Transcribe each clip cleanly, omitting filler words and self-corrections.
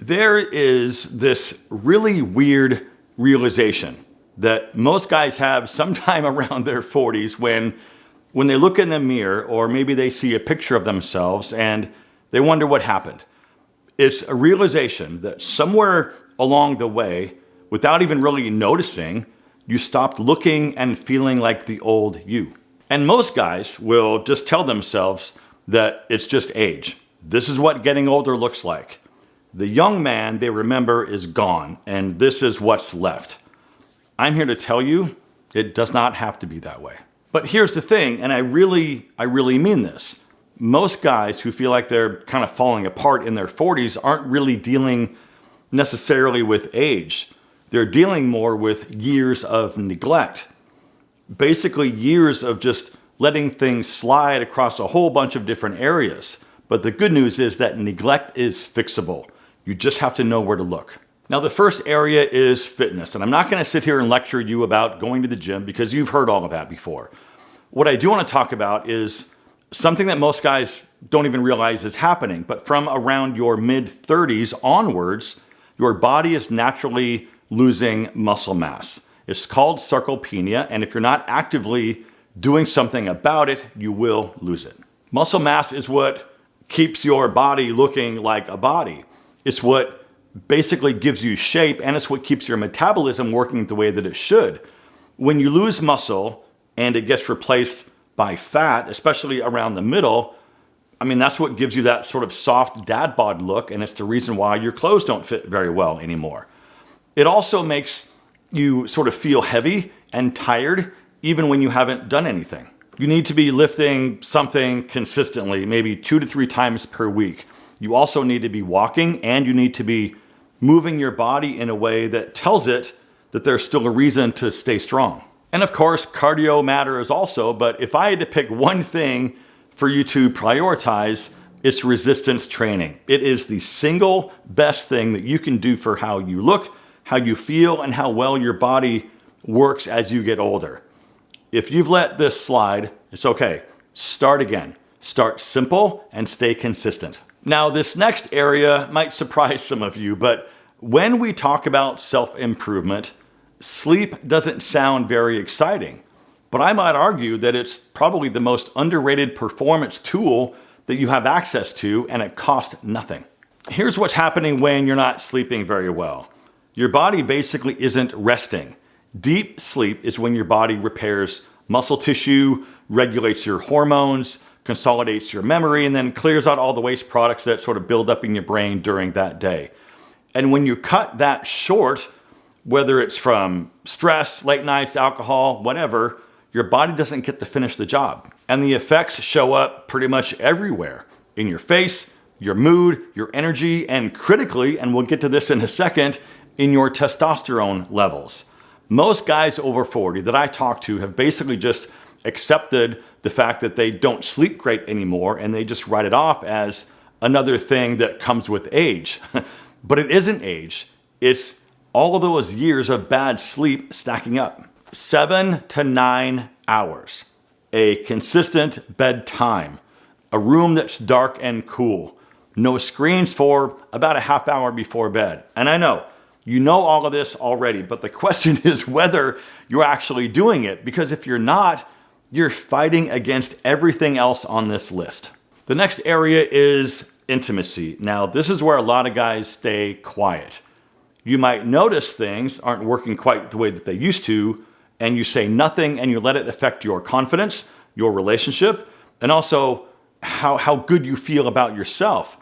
There is this really weird realization that most guys have sometime around their 40s when they look in the mirror, or maybe they see a picture of themselves and they wonder what happened. It's a realization that somewhere along the way, without even really noticing, you stopped looking and feeling like the old you. And most guys will just tell themselves that it's just age. This is what getting older looks like. The young man they remember is gone, and this is what's left. I'm here to tell you, it does not have to be that way. But here's the thing, and I really mean this. Most guys who feel like they're kind of falling apart in their 40s aren't really dealing necessarily with age. They're dealing more with years of neglect. Basically years of just letting things slide across a whole bunch of different areas. But the good news is that neglect is fixable. You just have to know where to look. Now, the first area is fitness. And I'm not going to sit here and lecture you about going to the gym because you've heard all of that before. What I do want to talk about is something that most guys don't even realize is happening. But from around your mid-30s onwards, your body is naturally losing muscle mass. It's called sarcopenia. And if you're not actively doing something about it, you will lose it. Muscle mass is what keeps your body looking like a body. It's what basically gives you shape, and it's what keeps your metabolism working the way that it should. When you lose muscle and it gets replaced by fat, especially around the middle, that's what gives you that sort of soft dad bod look, and it's the reason why your clothes don't fit very well anymore. It also makes you sort of feel heavy and tired even when you haven't done anything. You need to be lifting something consistently, maybe 2 to 3 times per week. You also need to be walking, and you need to be moving your body in a way that tells it that there's still a reason to stay strong. And of course, cardio matters also, but if I had to pick one thing for you to prioritize, it's resistance training. It is the single best thing that you can do for how you look, how you feel, and how well your body works as you get older. If you've let this slide, it's okay. Start again. Start simple and stay consistent. Now, this next area might surprise some of you, but when we talk about self-improvement, sleep doesn't sound very exciting. But I might argue that it's probably the most underrated performance tool that you have access to, and it costs nothing. Here's what's happening when you're not sleeping very well. Your body basically isn't resting. Deep sleep is when your body repairs muscle tissue, regulates your hormones, consolidates your memory, and then clears out all the waste products that sort of build up in your brain during that day. And when you cut that short, whether it's from stress, late nights, alcohol, whatever, your body doesn't get to finish the job. And the effects show up pretty much everywhere. In your face, your mood, your energy, and critically, and we'll get to this in a second, in your testosterone levels. Most guys over 40 that I talk to have basically just accepted the fact that they don't sleep great anymore, and they just write it off as another thing that comes with age. But it isn't age. It's all of those years of bad sleep stacking up. 7 to 9 hours. A consistent bedtime. A room that's dark and cool. No screens for about a half hour before bed. And I know, you know all of this already, but the question is whether you're actually doing it. Because if you're not, you're fighting against everything else on this list. The next area is intimacy. Now, this is where a lot of guys stay quiet. You might notice things aren't working quite the way that they used to, and you say nothing and you let it affect your confidence, your relationship, and also how good you feel about yourself.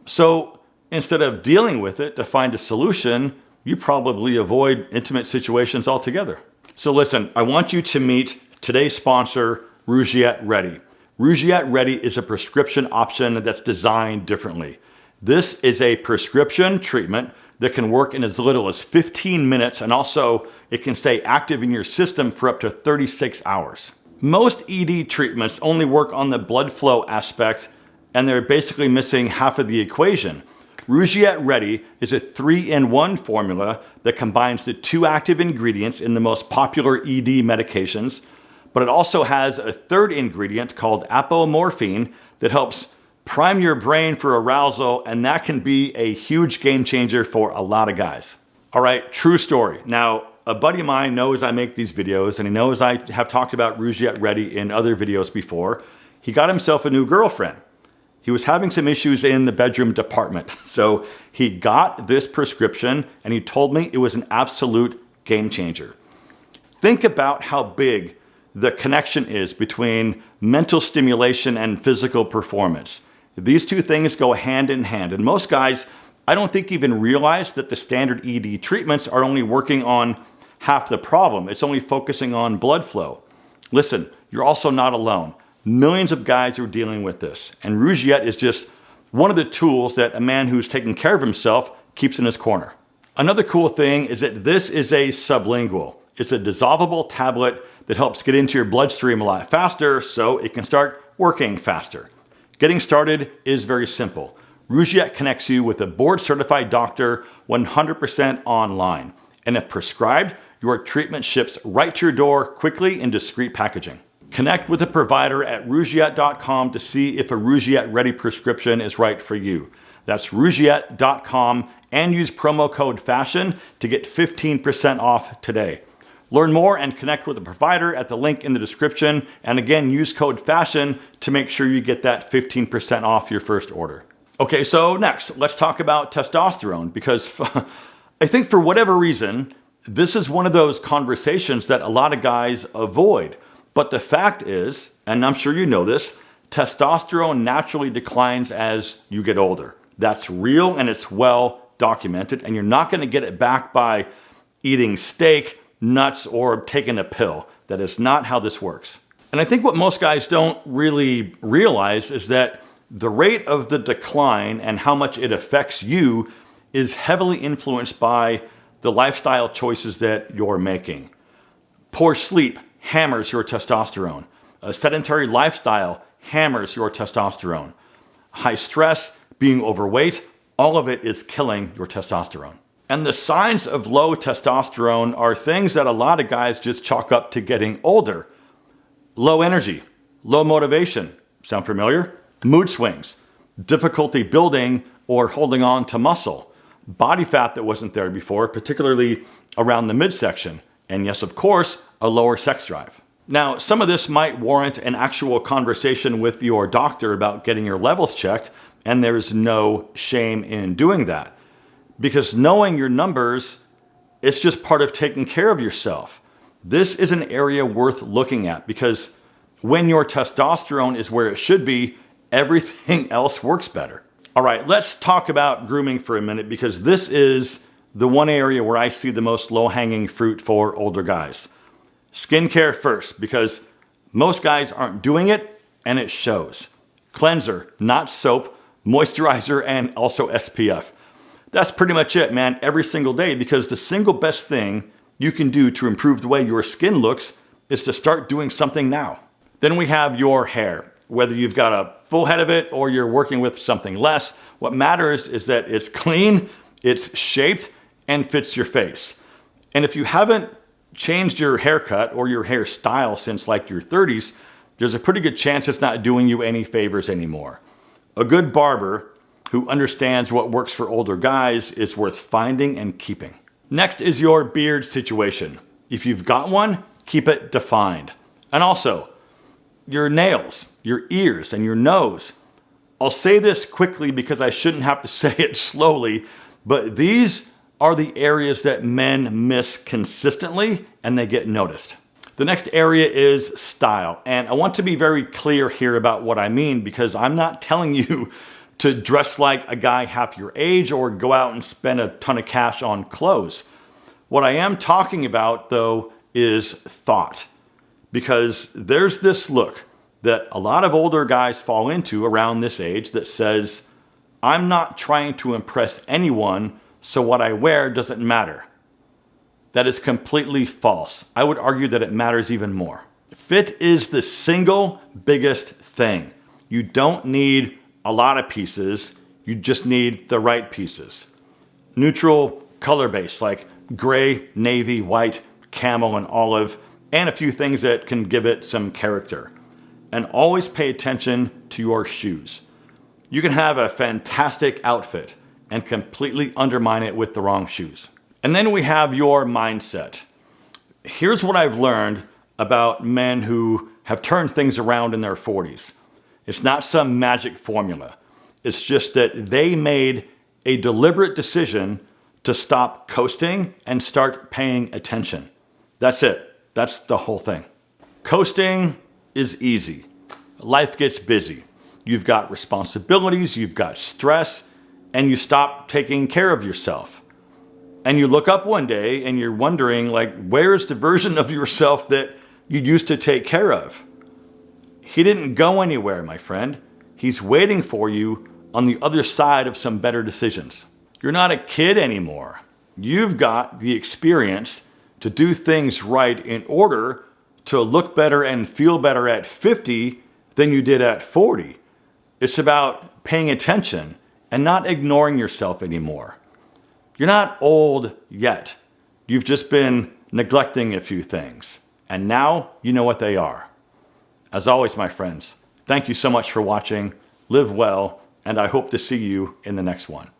So instead of dealing with it to find a solution, you probably avoid intimate situations altogether. So listen, I want you to meet today's sponsor, Rougiette Ready. Rougiette Ready is a prescription option that's designed differently. This is a prescription treatment that can work in as little as 15 minutes, and also it can stay active in your system for up to 36 hours. Most ED treatments only work on the blood flow aspect, and they're basically missing half of the equation. Rougiette Ready is a 3-in-1 formula that combines the 2 active ingredients in the most popular ED medications, but it also has a 3rd ingredient called apomorphine that helps prime your brain for arousal, and that can be a huge game changer for a lot of guys. All right, true story. Now, a buddy of mine knows I make these videos, and he knows I have talked about Rouge Yet Ready in other videos before. He got himself a new girlfriend. He was having some issues in the bedroom department. So he got this prescription, and he told me it was an absolute game changer. Think about how big the connection is between mental stimulation and physical performance. These two things go hand in hand. And most guys, I don't think even realize that the standard ED treatments are only working on half the problem. It's only focusing on blood flow. Listen, you're also not alone. Millions of guys are dealing with this. And Rouge Yet is just one of the tools that a man who's taking care of himself keeps in his corner. Another cool thing is that this is a sublingual. It's a dissolvable tablet that helps get into your bloodstream a lot faster so it can start working faster. Getting started is very simple. Rouge Yet connects you with a board-certified doctor 100% online. And if prescribed, your treatment ships right to your door quickly in discreet packaging. Connect with a provider at rougeyet.com to see if a Rouge Yet Ready prescription is right for you. That's rougeyet.com and use promo code FASHION to get 15% off today. Learn more and connect with a provider at the link in the description. And again, use code FASHION to make sure you get that 15% off your first order. Okay, so next, let's talk about testosterone, because I think for whatever reason, this is one of those conversations that a lot of guys avoid. But the fact is, and I'm sure you know this, testosterone naturally declines as you get older. That's real and it's well documented, and you're not going to get it back by eating steak, nuts, or taking a pill. That is not how this works. And I think what most guys don't really realize is that the rate of the decline and how much it affects you is heavily influenced by the lifestyle choices that you're making. Poor sleep hammers your testosterone. A sedentary lifestyle hammers your testosterone. High stress, being overweight, all of it is killing your testosterone. And the signs of low testosterone are things that a lot of guys just chalk up to getting older. Low energy, low motivation. Sound familiar? Mood swings, difficulty building or holding on to muscle, body fat that wasn't there before, particularly around the midsection, and yes, of course, a lower sex drive. Now, some of this might warrant an actual conversation with your doctor about getting your levels checked, and there's no shame in doing that. Because knowing your numbers, it's just part of taking care of yourself. This is an area worth looking at, because when your testosterone is where it should be, everything else works better. All right, let's talk about grooming for a minute, because this is the one area where I see the most low-hanging fruit for older guys. Skincare first, because most guys aren't doing it, and it shows. Cleanser, not soap, moisturizer, and also SPF. That's pretty much it, man, every single day, because the single best thing you can do to improve the way your skin looks is to start doing something now. Then we have your hair. Whether you've got a full head of it or you're working with something less, what matters is that it's clean, it's shaped, and fits your face. And if you haven't changed your haircut or your hairstyle since like your 30s, there's a pretty good chance it's not doing you any favors anymore. A good barber who understands what works for older guys is worth finding and keeping. Next is your beard situation. If you've got one, keep it defined. And also, your nails, your ears, and your nose. I'll say this quickly because I shouldn't have to say it slowly, but these are the areas that men miss consistently and they get noticed. The next area is style. And I want to be very clear here about what I mean, because I'm not telling you to dress like a guy half your age or go out and spend a ton of cash on clothes. What I am talking about, though, is thought. Because there's this look that a lot of older guys fall into around this age that says, I'm not trying to impress anyone, so what I wear doesn't matter. That is completely false. I would argue that it matters even more. Fit is the single biggest thing. You don't need a lot of pieces, you just need the right pieces. Neutral color base like gray, navy, white, camel, and olive, and a few things that can give it some character. And always pay attention to your shoes. You can have a fantastic outfit and completely undermine it with the wrong shoes. And then we have your mindset. Here's what I've learned about men who have turned things around in their 40s. It's not some magic formula. It's just that they made a deliberate decision to stop coasting and start paying attention. That's it. That's the whole thing. Coasting is easy. Life gets busy. You've got responsibilities, you've got stress, and you stop taking care of yourself. And you look up one day and you're wondering, like, where's the version of yourself that you used to take care of? He didn't go anywhere, my friend. He's waiting for you on the other side of some better decisions. You're not a kid anymore. You've got the experience to do things right in order to look better and feel better at 50 than you did at 40. It's about paying attention and not ignoring yourself anymore. You're not old yet. You've just been neglecting a few things. And now you know what they are. As always, my friends, thank you so much for watching. Live well, and I hope to see you in the next one.